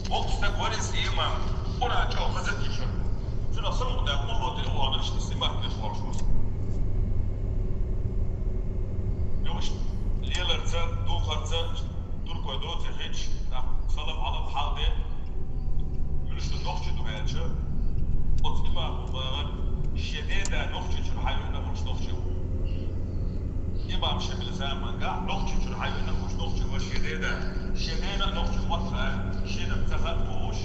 Boxta Guares Ema, ora ciò cosa dice? Se no sono da uno delle uomini che si mette forse. يوش ليلرزا دوخرزا تركوا دوت هيتش نا صلب على الحاضر يلش النقطة دوهاتشا أطلما شديدة نقطة الحيوان مش نقطة إما بشكل زمان قاع نقطة الحيوان مش نقطة وشديدة شديدة نقطة وطفة شديدة بتفقوش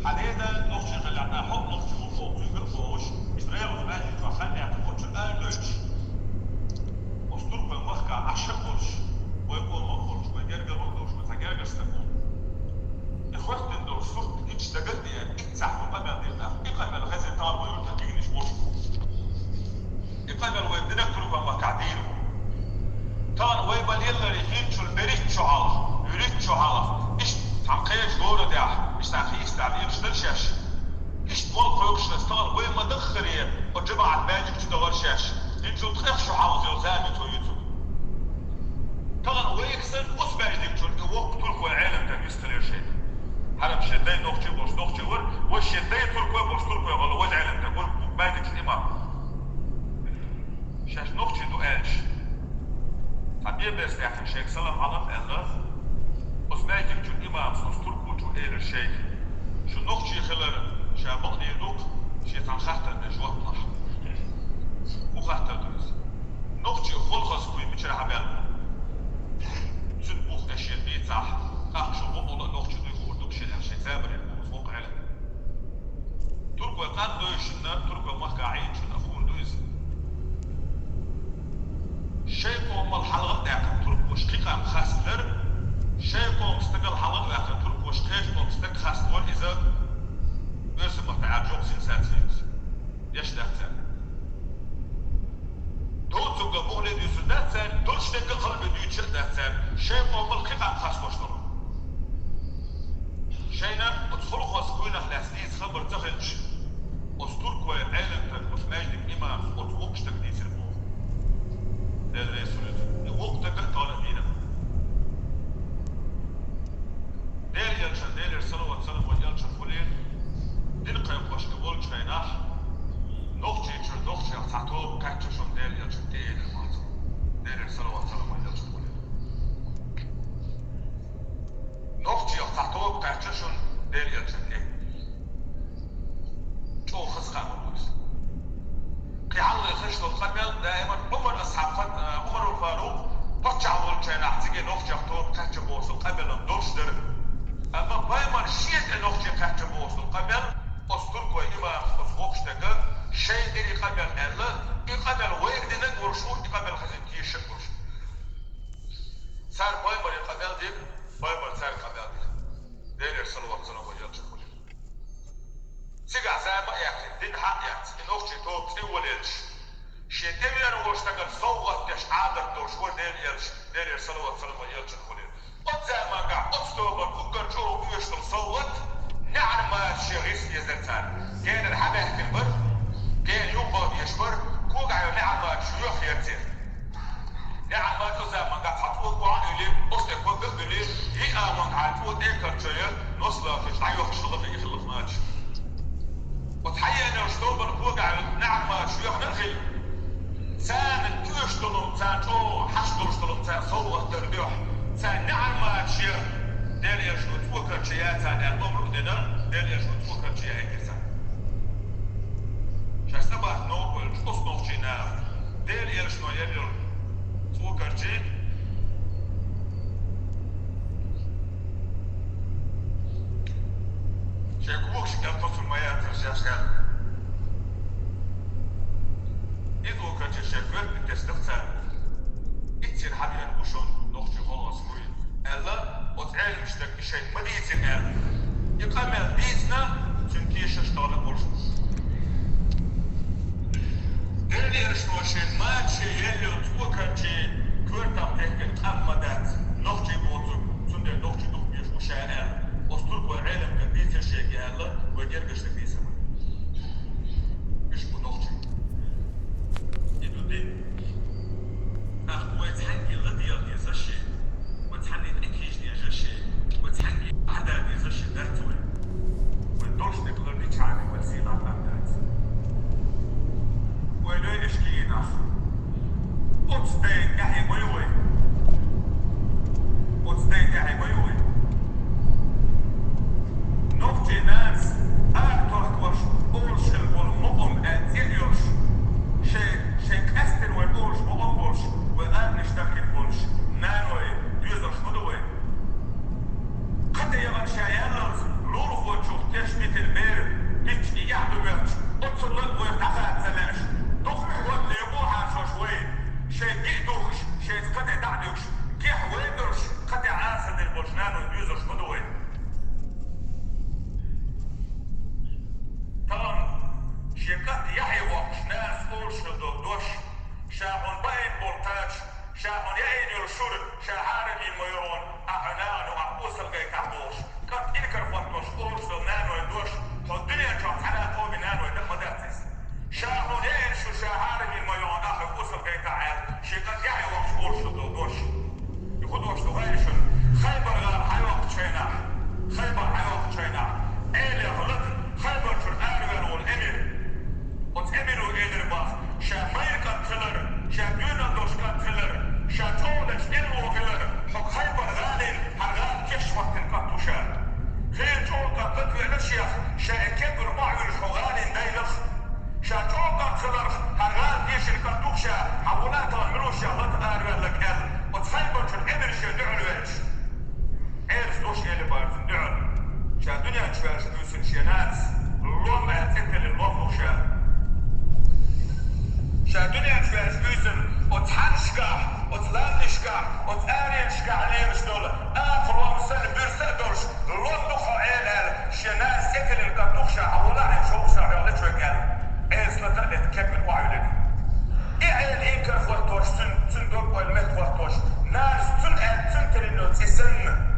حديدة نقطة اللي عنا حب نقطة وفوق يقفوش إسرائيل وماجد وخلي يعتقد الآلوش أسطورك المخكع عشق قرش ويقول مقرش ويجرجر مقرش وتجرجر استقول إخوات الدور صورت إيش تجد يعني إتساحوا قبل دينا إقامل غازي طار ويقول تكينيش بوشكو إقامل ويبدنا كلوا مكعدينه طار ويبال يلا ريحين شو البريد شو عالة يريد شو عالة إيش تعقيش جورة داع إيش تعقيش تعبير شنل شاش إيش تقول قيوكش نستار وين ما دخل وجبع الباجك تدور شاش انتو تخيخ شو عاوز يوزامي تو يوتيوب طبعا ويكسن أصبع يديك الوقت تلقوا العالم ده يستلير شيء حرم شدين نوختي برش نوختي ور والشدين تلقوا برش تلقوا يغلو وز عالم ده قول بايدك الإمام شاش نوختي دو آلش طبيعي بس يحكي شيخ سلام علم الله أصبع يديك الإمام سنستلقوا جو إيل الشيخ شو نوختي خلال شابق يدوك شيطان خاطر نجوات نحن وخاطر دوز نوختي خلص كوي مش راح أبيع سنبوخ أشياء بيت صح أخ شو بقول نوختي دوي خردوك شيء أشياء زابر فوق علم تركوا قاد دويشنا تركوا مخكعين شو نفون دوز شيكم الحلقة داك تركوا شقيقة مخاسلر شيكم استقل حلقة داك تركوا شقيقكم استقل خاسلور إذا بيرسم مقطع جوك سنساتيز يش داكتر دول زوجة بقول لي زودات سان دول شتى قلب دي شتى سان شيء قوم القطع خاص بشتري شينا ادخلوا خاص كوينا خلاص خبر تخرج أسطور كوي عالم تكوس ماجد إمام وتوقش تكنيس الموت ده الرسول وقت تقطع لدينا دير يلشن دير الصلاة والسلام ويلشن فلين دلقا يقوش قبول شيناح نوختي تعطوه كاتشون دير يلشن دير المعطى دير الصلاة والسلام ويلشن فلين نوختي تعطوه كاتشون دير يلشن دير شو خسخة مدوس كي عالله يخشلوا القبل دائما عمر أصحاب عمر الفاروق بطشعوا الجناح تيجي نوختي تعطوه كاتشبوس القبل ندوش درب أما بايمر شيء نوختي كاتشبوس القبل أسطور كوي إما أسقوكش تكا شيء ديري قبل ألا يقبل ويك دي نقول شو يقبل خزين كي شكوش صار بايمر يقبل ديك بايمر صار قبل ديك دير صلى الله عليه وسلم وجل شكوش سيقع زي ما يحكي دين حق يحكي نوختي توب تيوليش شيء تبيان وشتغل صوت تش عادر دور شو دير صلى الله عليه وسلم وجل شكوش زي ما قاع أكتوبر كوكر جو يشتغل صوت نعم ما الشيخ يزرتان كان الحباه كبر كان يوم يشبر كوقع نعم ما شيوخ يرتين نعم ما تزا ما قاعد حطوه قوان إلي أصلك وقف إلي يقامن عالفوت إيكر شيء نصلا في شعيوخ شلط يخلط ماج وتحيي نرشتوبر كوقع نعم ما شيوخ نرخل سان تيشتلم سان تو حشتلم سان صوت تربيح سان نعم ما شيخ دير يشوت فوكر شيئات عن الأمر دينا دير يشوت فوكر شيئات كسا شاستبه نوبل أصنوخ جناف دير يشنو يلير فوكر شيء شاكوك شكال تصل ميات رشاشكال إذ فوكر شيء شاكوك بكستفتان إتسير حبيا نقوشون نوخي خلاص موين ألا وتعالي مشتاق شيء ما ديتين قال يبقى ما ديتنا تنكيش اشتغل برشوش ديرني ارشنو شيء ما شيء يلي وتوكا شيء كورتا بتحكي أمدات نوختي بوزو تندر نوختي دوك بيشو شاء أسطورك والعالم كان ديتين شيء قال ويجرقش تكيسا بيشبو نوختي يدو دين أخوة تحكي غدي يغيز الشيء وتحني الأكيج دي جشي وتحني عدد يزش ذاته طلق ويرتفع زلاش تخرج وقت يبوها شوشوي شيء يقدوش شيء قطع دعدوش كيح ويدرش قطع عاسد البوشنان ويدوزش بدوي طبعا شيكات يحيى وقش ناس قرش دوش شاهون باين بولتاج شاهون يعين يرشور شاهارب الميرون أعنان وعبوس الغي كعبوش قد إنكر فاتوش قرش نانو يدوش الدنيا جات على قوم نانو يدخداتس شاهون يعين شو شاهارب الميرون أعبوس الغي كعب شيكات يحيى وقش قرش دوش يخدوش دوغيشن خيبر غير حيوق تشينا خيبر حيوق تشينا إيلي غلط خيبر شو الأرغل والإمر وتأمروا إيلي باخ شامير كاتلر شابيونا دوش كاتلر شاتولش إلو غلر حق خيبر غالين هرغال كيش وقت كاتوشا خير جول كاتلر الاشياء شاكبر معير شغالين دايلخ شاتول كاتلر هرغال كيش الكاتوشا حولات الملوشا لطقار لك ال وتخيبر شو الإمر شادعوا لويش عيرس دوش إيلي بارزن دعوا شا دنيا تشوارش دوسن شيناس اللوم أتكل اللوم وشا شا دنيا تشوارش دوسن وتحنشكا وتلاندشكا وتآرينشكا عليرش دول آخر ومسان بيرسا دورش اللوم دخل عيلال شيناس أكل الكاتوشا حولاعين شوكسا عيالتشو يكال عيرس لتقلت كبن وعيولك إيه عيال إنكر فوتوش تن دوك والمت فوتوش ناس تن ترينو تسن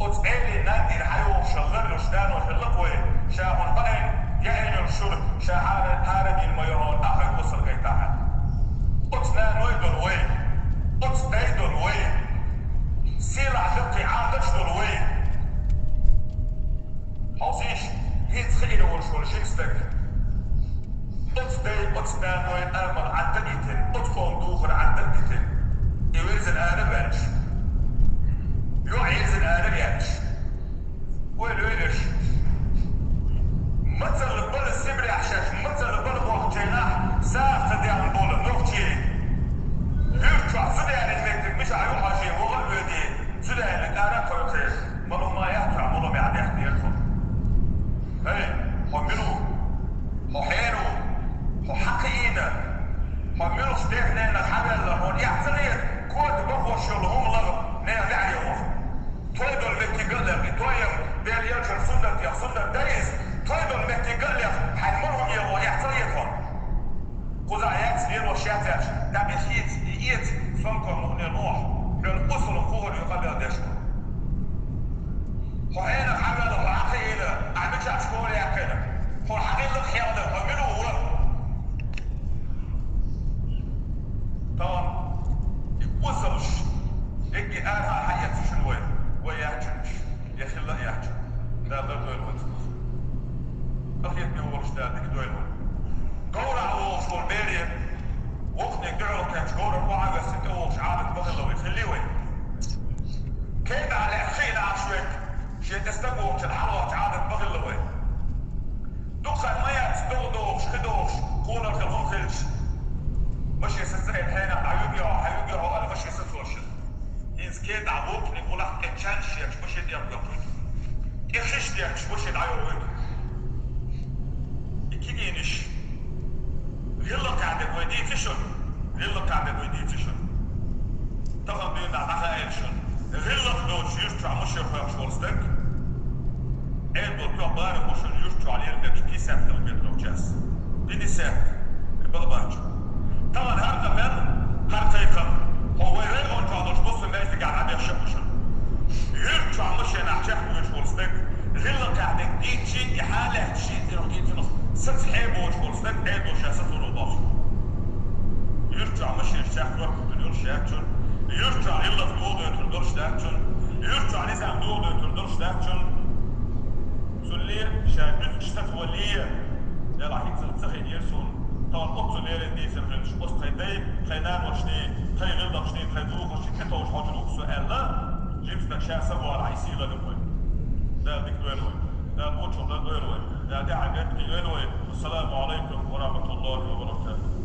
وتقالي نادي الحيوة وشغل وشدان وشلقوي شاهون باين يعين الشرب شاهارد الميرون أحد وصل غيتاها وتنان ويدون وين وتدايدون وين سيلع لقي عادش دون وين حوزيش يتخيل ورشول شكستك وتنان وين آمر عن دقيتين وتقوم دوخر عن دقيتين يويز الآربانش يوعيز الآربانش ويلويلش مثل البل السبري عشاش مثل البل بوق جيناح ساعة دي عن بول نوكتي يرجع سدى الميتك مش عيوها شيء وغلو يدي سدى الآرب كويتش ملو ما يحتع ملو ما يعدي يحتي يدخل هاي حملو ححينو ححقينا حملو ستيف لنا الحبل لهون يحتريت كود بخوش يلهم لغم نيا دعيوه تويدو المكي قلق تويم ديال يرجر سنة يا سنة دايز تويدو المكي قلق حنمرهم يلو يحتريتهم قوزا عيات سنين وشياتاش دعم يخيط صنكو مغني نوح للقصر القوة يقبل داشكو حقين الحبل العقيلة عميش عشكولي يا كده هو الحقيقة الخيالة حملو هو طبعا يوصلش يجي قالها حياتي شنو ويحجنش يا اخي لا يحجن لا دويل وانت اخيط بيورش ده ديك دويل قورع ووش والبيريا وقتك دعو كانش قورع وعا بس توش عابد بغلوي خليوي كيد على اخينا عشوك شي تستبوش الحلوة عابد بغلوي دخل ميات دوش خدوش قونا الخلقون خلش مش يسسعي الحين حيوبيعو انا مش يسسوش ينز كيد عبوك نقول لك كتشانش يكش مش يدير بيقوي يخش يكش مش يدعيو يكيدينش غلق عندك ويديتشن غلق عندك ويديتشن طبعا بينا نحا ايلشن غلق دوش يرجع مش يرفع شورستك ايدو بيعبار مش يرجع عليه البيت كي ساعة المتر وجاس ديني ساعة البلباج طبعا هذا من هرتيقا هو يريد أن تعطش بص الناس تقعد عم يخشبشن يرجع مش ينحشف ويشورستك غلق عندك ديتشي يحالة شيء يرقيت نص ست حيبه ويشورستك ايدو شاسته الوضاش يرجع مش يشاك وقت بدون شاكشن يرجع يلا في دوضو يتردرش داكشن يرجع نزع دوضو يتردرش داكشن سلير شاكشن اشتفولية يلا حيث تسخين يرسون طبعا قطو ليرين دي سنغلش قص قيدي قيدان وشني قي غلق شني قي دوغ وشي كتا وش حاجلوك سؤال لا جيمس نكشا سبوا على عيسيلة نموي ده ديك دويلوي ده الوجه ده دويلوي ده عجب دويلوي والسلام عليكم ورحمة الله وبركاته